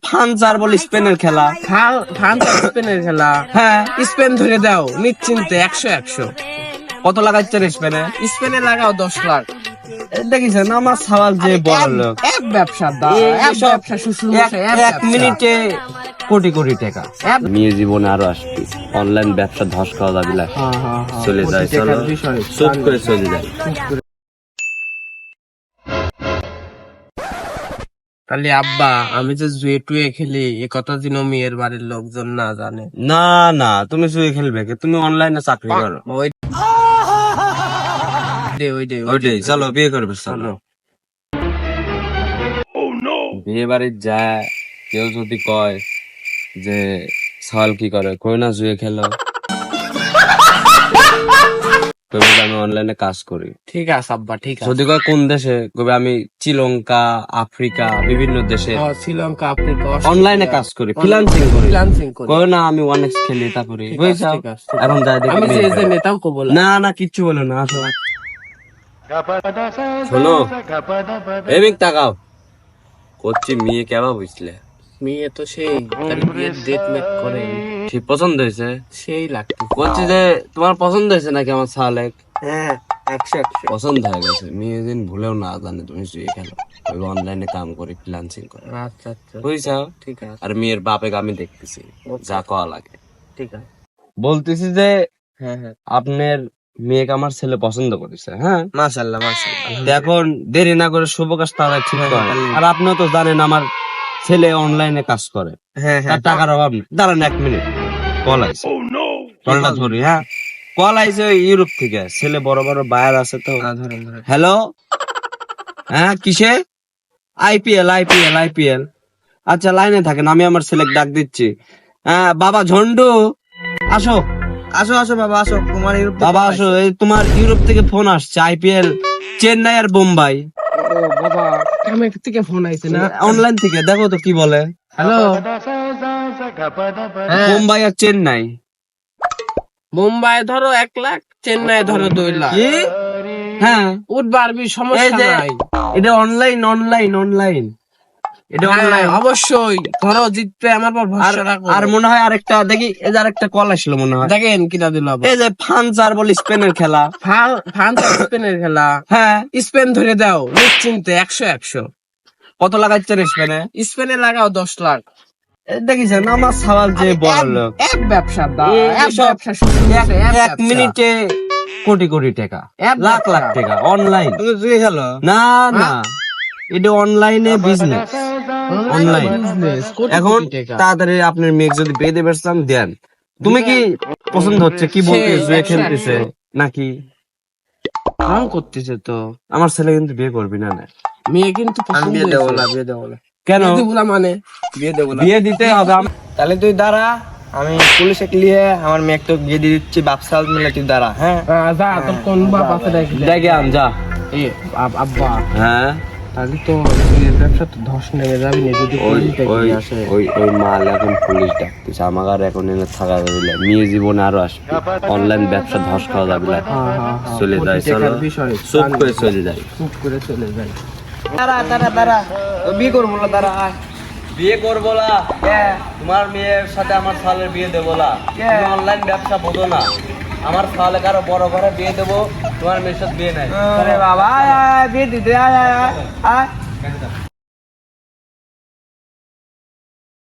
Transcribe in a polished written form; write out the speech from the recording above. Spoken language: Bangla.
ফ্রান্স আর বল স্পেনের খেলা। ফ্রান্স আর স্পেনের খেলা। হ্যাঁ, স্পেন ধরে দাও নিশ্চিন্তে 100-100। কত লাগাচ্ছেন স্পেনে? স্পেনে লাগাও 10 লাখ। দেখিছেন আমার সওয়াল যে বড় লোক, এক ব্যবসা দাও, এক এইসব ব্যবসা শ্বশুর মশাই, এক এক মিনিটে কোটি কোটি টাকা। এক মেয়ে জীবনে আরো আসবে, অনলাইন ব্যবসা ধস খাওয়া যাবে না। চলে যায়, চলো চুপ করে চলে যায়। তাহলে আব্বা আমি যে জুয়ে টুয়ে খেলি এ কথা যেন মেয়ের বাড়ির লোকজন না জানে। না না, তুমি শুয়ে খেলবে কে? তুমি অনলাইনে চাকরি করো। ওই ওইটাই, চলো বিয়ে করবে, চলো। বিয়ে বাড়ির যায় কেউ যদি কয় যে সওয়াল কি করে, কই না জুয়ে খেলো, কবে আমি অনলাইনে কাজ করি। ঠিক আছে আব্বা, ঠিক আছে। যদি কয় কোন দেশে, কবে আমি শ্রীলঙ্কা, আফ্রিকা, বিভিন্ন দেশে শ্রীলঙ্কা, আফ্রিকা, অনলাইনে কাজ করি, ফ্রিল্যান্সিং করি। ফ্রিল্যান্সিং করি। কয় না আমি অনেক খেলি, তা করি। ঠিক আছে, বুঝছো? ঠিক আছে, ঠিক আছে। এখন যাই দেখি আমি যে মেয়ে যে করে। নেতাও কো বলা। না না, কিচ্ছু বলো না, আসো। শোনো, এমিক তাকাও, করছি মেয়ে কেবা বুঝলে? মেয়ে তো সেই তার বিয়ের ডেট মেট করে ঠিক পছন্দ হয়েছে? সেই লাগতো। বলছি যে তোমার পছন্দ হয়েছে নাকি আমার সালেক? হ্যাঁ, 100-100 পছন্দ হয়ে গেছে। মেয়ে দিন ভুলেও না জানে তুমি শুয়ে খেলো, অনলাইনে কাম করি, ফ্রিল্যান্সিং করে। আচ্ছা আচ্ছা, বুঝছো? ঠিক আছে, আর মেয়ের বাপে আমি দেখতেছি, যা কওয়া লাগে। ঠিক আছে। বলতেছি যে হ্যাঁ হ্যাঁ, আপনার মেয়েকে আমার ছেলে পছন্দ করেছে। হ্যাঁ, মাশাআল্লাহ মাশাআল্লাহ। তো এখন দেরি না করে শুভ কাজ তারা ঠিক করে। আর আপনিও তো জানেন আমার ছেলে অনলাইনে কাজ করে, হ্যাঁ তার টাকার অভাব নেই। দাঁড়ান 1 মিনিট, কল আইছে, কলটা ধরি। হ্যাঁ, কল আইছে ওই ইউরোপ থেকে, ছেলে বড় বড় বায়ার আছে তো। ধরেন ধরেন। হ্যালো, হ্যাঁ কিসে? IPL IPL IPL. আচ্ছা লাইনে থাকেন, আমি আমার ছেলেকে ডাক দিচ্ছি। হ্যাঁ বাবা ঝন্ডু, আসো আসো আসো বাবা আসো, তোমার ইউরোপ বাবা আসো, এই তোমার ইউরোপ থেকে ফোন আসছে, আইপিএল চেন্নাই আর বোম্বাই। ও বাবা, কামে থেকে ফোন আইছে না? অনলাইন থেকে, দেখো তো কি বলে। হ্যালো, বোম্বাই আর চেন্নাই। মুম্বাই ধরো 1 লাখ, চেন্নাই ধরো 2 লাখ। কি? হ্যাঁ, উঠবারবি, এই সমস্যা যে নাই। এটা অনলাইন অনলাইন অনলাইন, এটা হ্যাঁ, অনলাইন। অবশ্যই ধরো জিতবে, আমার পর আর ভরসা রাখো। আর মনে হয় আরেকটা দেখি, এই যে আরেকটা কল আসলো মনে হয়। দেখেন কিনা দিল আবার। এই যে ফ্রান্স আর বল স্পেনের খেলা। ফ্রান্স আর স্পেনের খেলা। হ্যাঁ, স্পেন ধরে দাও নিশ্চিন্তে 100-100। কত লাগাচ্ছেন স্পেনে? স্পেনে লাগাও 10 লাখ। দেখিছেন আমার সওয়াল যে বড় লোক, এক ব্যবসা দাও, এক এইসব ব্যবসা শ্বশুর মশাই, এক এক ব্যবসা। মিনিটে কোটি কোটি টাকা, এক লাখ লাখ ব্যবসা। টাকা অনলাইন। তুমি জুয়ে খেলো? না না, এটা অনলাইনে বিজনেস, অনলাইন। বিজনেস, কোটি এখন কোটি টাকা। তাড়াতাড়ি আপনার মেয়ে যদি বিয়ে দেবে চান দেন। তুমি কি পছন্দ হচ্ছে কি বলতে, সেই, জুয়ে 100 খেলতেছে নাকি? রং করতেছে তো। আমার ছেলে কিন্তু বিয়ে করবি না। মেয়ে কিন্তু পছন্দ বিয়ে দেবো হয়েছে। না, বিয়ে দেবো না। কেন? বিয়ে দেবো না মানে? বিয়ে দেবো না। বিয়ে দিতে হবে। তাহলে তুই দাঁড়া, আমি পুলিশে নিয়ে আমার মেয়ে তো গিয়ে দিয়ে দিচ্ছি, বাপসাল মিলে তুই দাঁড়া। হ্যাঁ, যা, তোর কোন বাপ আছে দেখি। দেখে আন যা। এ আব্বা, হ্যাঁ, তাহলে তো বিয়ের ব্যবসা তো ধস নেমে যাবি না যদি ওই পুলিশ ওই দেখে আসে। ওই মাল এখন পুলিশ ডাকতেছে, আমার আর এখন এনে থাকা যাবে না। মেয়ে জীবনে আরো আসবে, অনলাইন ব্যবসা ধস খাওয়া যাবে না। চলে যায়, কোটি চলো টাকার বিষয়, চুপ করে চলে যায়। চুপ করে চলে যায়। দাঁড়া দাঁড়া দাঁড়া, তো বিয়ে করবো না, দাঁড়া আয়। বিয়ে করবো না, তোমার মেয়ের সাথে আমার সালের বিয়ে দেবো না। তুমি অনলাইন ব্যবসা বোঝো না। আমার সালে কারো বড় ঘরে বিয়ে দেবো, তোমার মেয়ের সাথে বিয়ে নাই। আরে বাবা, আয় আয়, বিয়ে দিতে আয় আয় আয় আয়।